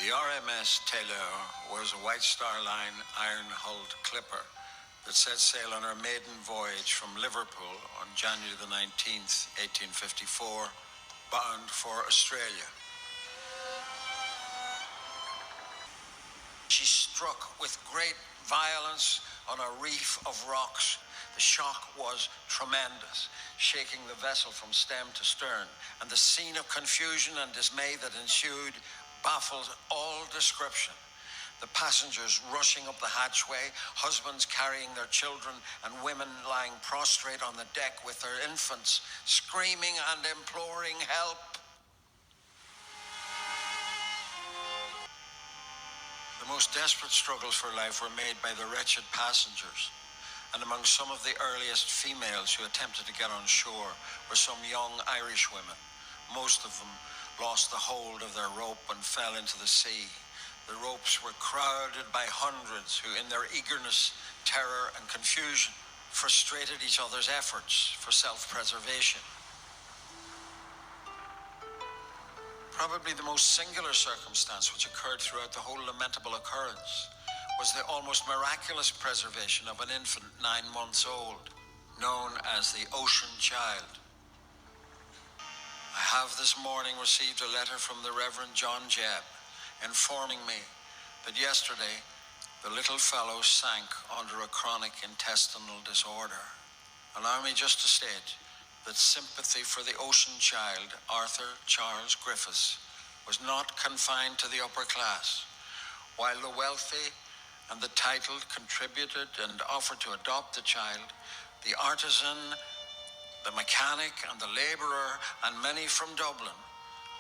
The RMS Tayleur was a White Star Line iron-hulled clipper that set sail on her maiden voyage from Liverpool on January the 19th, 1854, bound for Australia. She struck with great violence on a reef of rocks. The shock was tremendous, shaking the vessel from stem to stern, and the scene of confusion and dismay that ensued baffled all description. The passengers rushing up the hatchway, husbands carrying their children, and women lying prostrate on the deck with their infants, screaming and imploring help. The most desperate struggles for life were made by the wretched passengers, and among some of the earliest females who attempted to get on shore were some young Irish women. Most of them lost the hold of their rope and fell into the sea. The ropes were crowded by hundreds who, in their eagerness, terror, and confusion, frustrated each other's efforts for self-preservation. Probably the most singular circumstance which occurred throughout the whole lamentable occurrence was the almost miraculous preservation of an infant 9 months old, known as the Ocean Child. I have this morning received a letter from the Reverend John Jebb informing me that yesterday the little fellow sank under a chronic intestinal disorder. Allow me just to state that sympathy for the Ocean Child, Arthur Charles Griffiths, was not confined to the upper class. While the wealthy and the titled contributed and offered to adopt the child, the artisan, the mechanic and the labourer, and many from Dublin,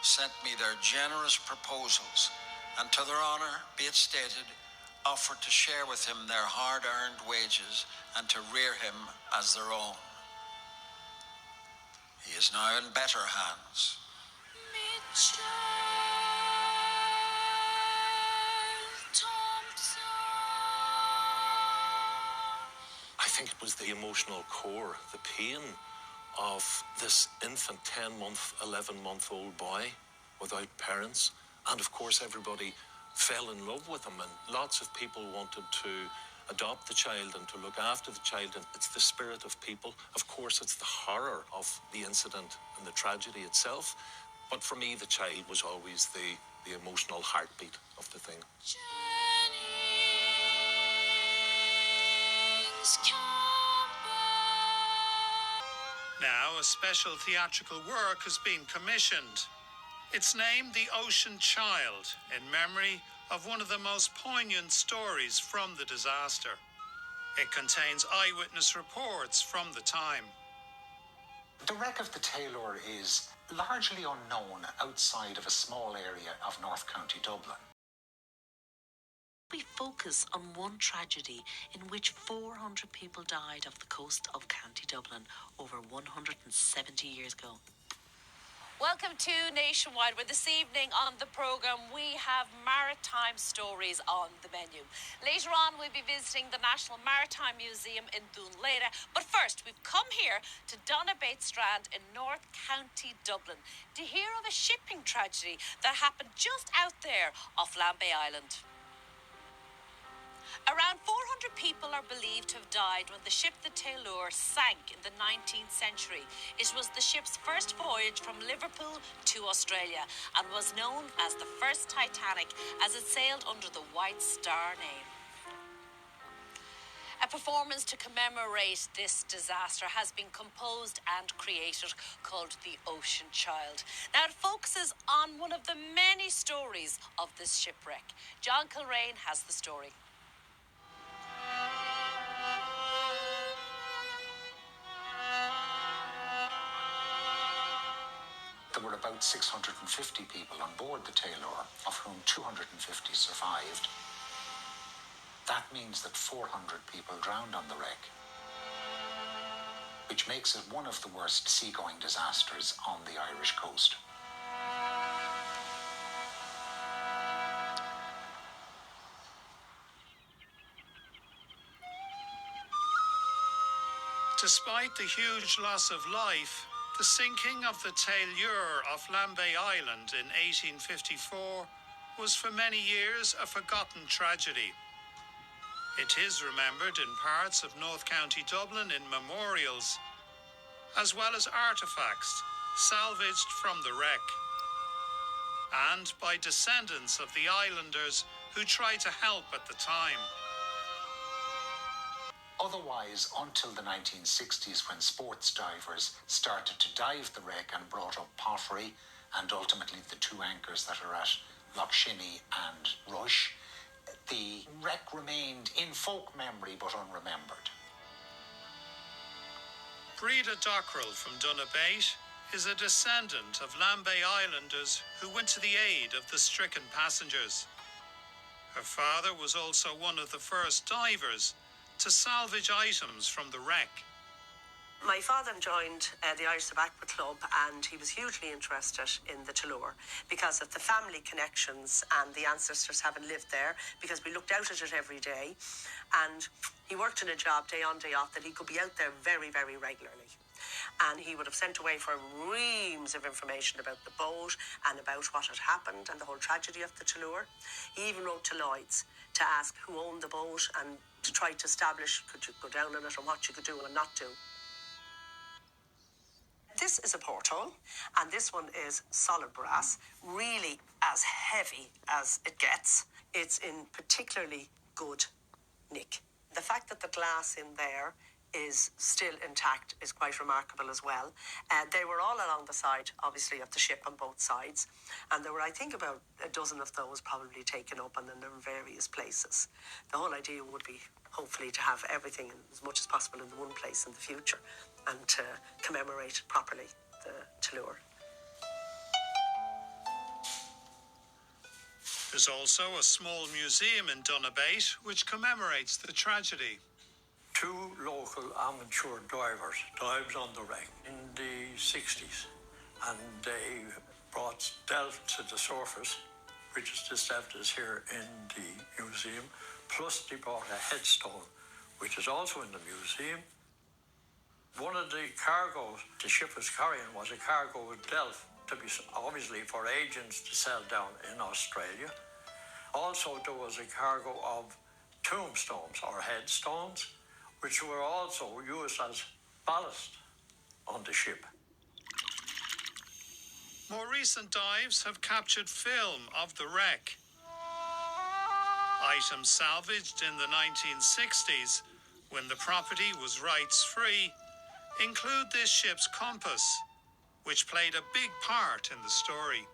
sent me their generous proposals, and to their honour, be it stated, offered to share with him their hard-earned wages and to rear him as their own. He is now in better hands. I think it was the emotional core, the pain of this infant 10-month, 11-month-old boy without parents. And of course, everybody fell in love with him, and lots of people wanted to adopt the child and to look after the child. And it's the spirit of people. Of course, it's the horror of the incident and the tragedy itself. But for me, the child was always the emotional heartbeat of the thing. Now, a special theatrical work has been commissioned. It's named The Ocean Child, in memory of one of the most poignant stories from the disaster. It contains eyewitness reports from the time. The wreck of the Tayleur is largely unknown outside of a small area of North County Dublin. We focus on one tragedy in which 400 people died off the coast of County Dublin over 170 years ago. Welcome to Nationwide, where this evening on the programme we have maritime stories on the menu. Later on we'll be visiting the National Maritime Museum in Dun Laoghaire, but first we've come here to Dun Laoghaire Strand in North County Dublin to hear of a shipping tragedy that happened just out there off Lambay Island. Around 400 people are believed to have died when the ship the Tayleur sank in the 19th century. It was the ship's first voyage from Liverpool to Australia and was known as the First Titanic as it sailed under the White Star name. A performance to commemorate this disaster has been composed and created called The Ocean Child. Now it focuses on one of the many stories of this shipwreck. John Kilrain has the story. There were about 650 people on board the Tayleur, of whom 250 survived. That means that 400 people drowned on the wreck, which makes it one of the worst seagoing disasters on the Irish coast. Despite the huge loss of life, the sinking of the Tayleur off Lambay Island in 1854 was for many years a forgotten tragedy. It is remembered in parts of North County Dublin in memorials, as well as artefacts salvaged from the wreck, and by descendants of the islanders who tried to help at the time. Otherwise, until the 1960s, when sports divers started to dive the wreck and brought up pottery and ultimately the two anchors that are at Lochshinny and Rush, the wreck remained in folk memory but unremembered. Breda Dockrell from Dun Laoghaire is a descendant of Lambay Islanders who went to the aid of the stricken passengers. Her father was also one of the first divers to salvage items from the wreck. My father joined the Irish Tobacco Club, and he was hugely interested in the Tayleur because of the family connections and the ancestors having lived there, because we looked out at it every day, and he worked in a job day on day off that he could be out there very, very regularly. And he would have sent away for reams of information about the boat and about what had happened and the whole tragedy of the Tayleur. He even wrote to Lloyd's to ask who owned the boat and to try to establish could you go down on it and what you could do and not do. This is a porthole, and this one is solid brass, really as heavy as it gets. It's in particularly good nick. The fact that the glass in there is still intact is quite remarkable as well. They were all along the side, obviously, of the ship on both sides, and there were, I think, about a dozen of those probably taken up and in various places. The whole idea would be, hopefully, to have everything as much as possible in the one place in the future and to commemorate properly the Tayleur. There's also a small museum in Dun Laoghaire which commemorates the tragedy. Two local amateur divers dived on the wreck in the 60s, and they brought delft to the surface, which is this delft is here in the museum, plus they brought a headstone, which is also in the museum. One of the cargoes the ship was carrying was a cargo of delft, to be obviously for agents to sell down in Australia. Also, there was a cargo of tombstones or headstones, which were also used as ballast on the ship. More recent dives have captured film of the wreck. Items salvaged in the 1960s, when the property was rights-free, include this ship's compass, which played a big part in the story.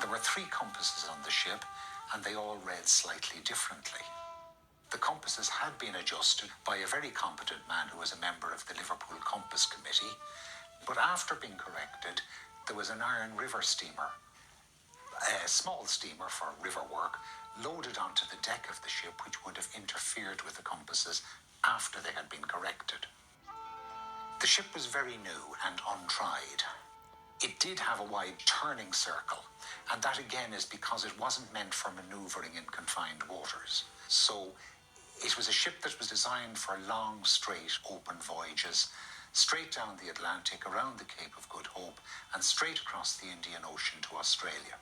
There were 3 compasses on the ship, and they all read slightly differently. The compasses had been adjusted by a very competent man who was a member of the Liverpool Compass Committee, but after being corrected, there was an Iron River steamer, a small steamer for river work, loaded onto the deck of the ship, which would have interfered with the compasses after they had been corrected. The ship was very new and untried. It did have a wide turning circle, and that again is because it wasn't meant for manoeuvring in confined waters. So it was a ship that was designed for long, straight, open voyages, straight down the Atlantic, around the Cape of Good Hope, and straight across the Indian Ocean to Australia.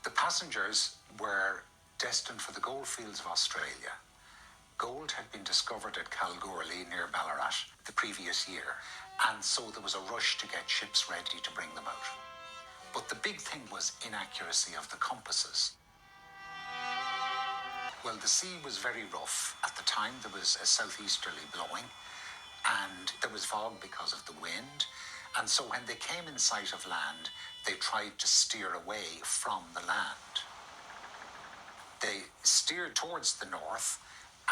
The passengers were destined for the goldfields of Australia. Gold had been discovered at Kalgoorlie near Ballarat the previous year, and so there was a rush to get ships ready to bring them out. But the big thing was inaccuracy of the compasses. Well, the sea was very rough. At the time, there was a southeasterly blowing, and there was fog because of the wind. And so when they came in sight of land, they tried to steer away from the land. They steered towards the north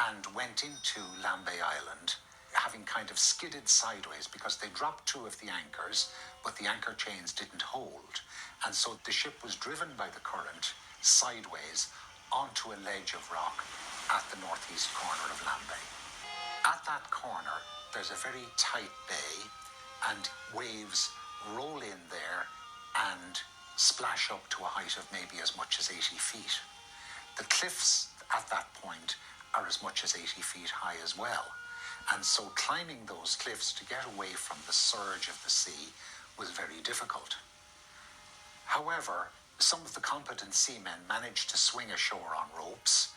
and went into Lambay Island, having kind of skidded sideways because they dropped 2 of the anchors, but the anchor chains didn't hold. And so the ship was driven by the current sideways onto a ledge of rock at the northeast corner of Lambay. At that corner, there's a very tight bay, and waves roll in there and splash up to a height of maybe as much as 80 feet. The cliffs at that point are as much as 80 feet high as well. And so climbing those cliffs to get away from the surge of the sea was very difficult. However, Some of the competent seamen managed to swing ashore on ropes,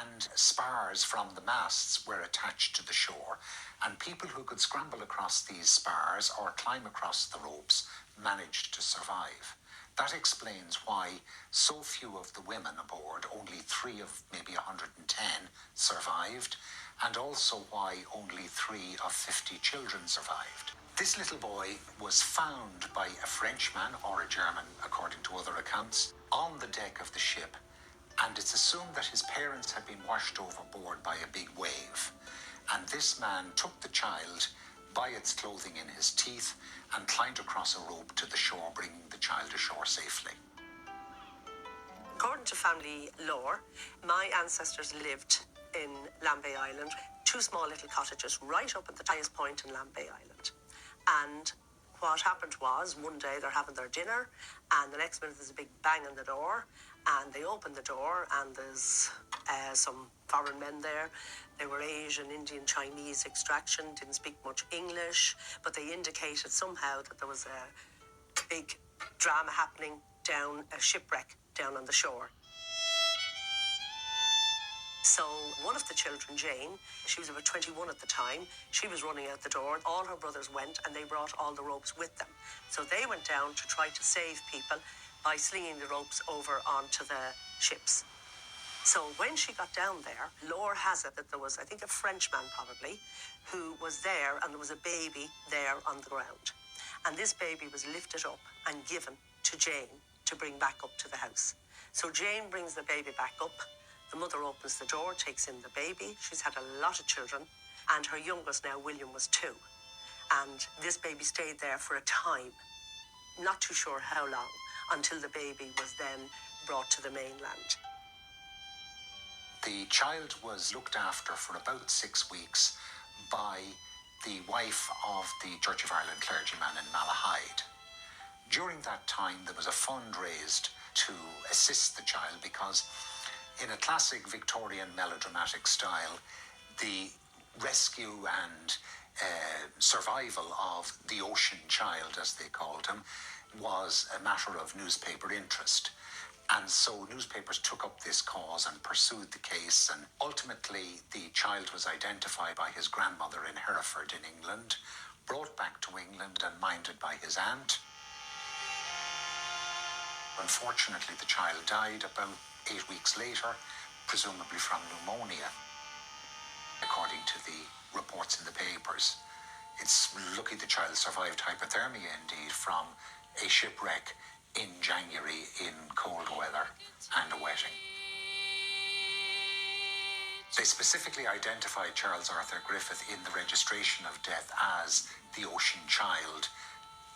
and spars from the masts were attached to the shore, and people who could scramble across these spars or climb across the ropes managed to survive. That explains why so few of the women aboard, only 3 of maybe 110, survived, and also why only 3 of 50 children survived. This little boy was found by a Frenchman or a German, according to other accounts, on the deck of the ship, and it's assumed that his parents had been washed overboard by a big wave, and this man took the child by its clothing in his teeth and climbed across a rope to the shore, bringing the child ashore safely. According to family lore, my ancestors lived in Lambay Island, 2 small little cottages right up at the highest point in Lambay Island. And what happened was, one day they're having their dinner, and the next minute there's a big bang on the door, and they open the door, and there's some foreign men there. They were Asian, Indian, Chinese extraction, didn't speak much English, but they indicated somehow that there was a big drama happening down, a shipwreck down on the shore. So one of the children, Jane, she was about 21 at the time, she was running out the door. All her brothers went, and they brought all the ropes with them. So they went down to try to save people by slinging the ropes over onto the ships. So when she got down there, lore has it that there was, I think, a Frenchman probably, who was there, and there was a baby there on the ground. And this baby was lifted up and given to Jane to bring back up to the house. So Jane brings the baby back up. The mother opens the door, takes in the baby. She's had a lot of children, and her youngest now, William, was 2. And this baby stayed there for a time, not too sure how long, until the baby was then brought to the mainland. The child was looked after for about 6 weeks by the wife of the Church of Ireland clergyman in Malahide. During that time, there was a fund raised to assist the child because, in a classic Victorian melodramatic style, the rescue and survival of the Ocean Child, as they called him, was a matter of newspaper interest. And so newspapers took up this cause and pursued the case, and ultimately the child was identified by his grandmother in Hereford in England, brought back to England and minded by his aunt. Unfortunately, the child died about 8 weeks later, presumably from pneumonia, according to the reports in the papers. It's lucky the child survived hypothermia, indeed, from a shipwreck in January in cold weather and a wetting. They specifically identified Charles Arthur Griffith in the registration of death as the Ocean Child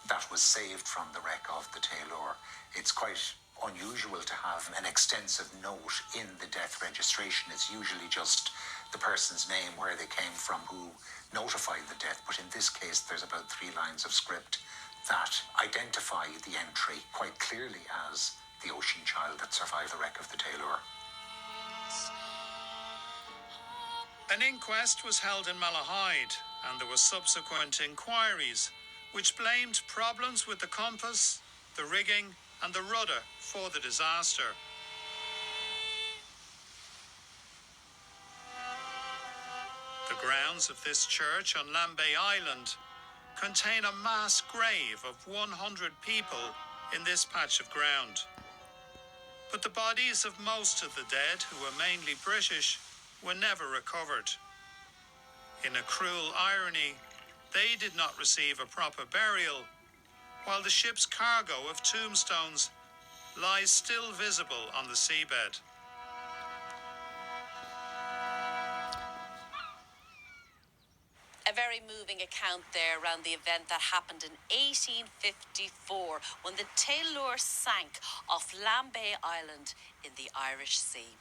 that was saved from the wreck of the Tayleur. It's quite unusual to have an extensive note in the death registration. It's usually just the person's name, where they came from, who notified the death. But in this case, there's about 3 lines of script that identify the entry quite clearly as the Ocean Child that survived the wreck of the Tayleur. An inquest was held in Malahide, and there were subsequent inquiries which blamed problems with the compass, the rigging and the rudder for the disaster. The grounds of this church on Lambay Island contain a mass grave of 100 people in this patch of ground. But the bodies of most of the dead, who were mainly British, were never recovered. In a cruel irony, they did not receive a proper burial, while the ship's cargo of tombstones lies still visible on the seabed. A very moving account there around the event that happened in 1854 when the Tayleur sank off Lambay Island in the Irish Sea.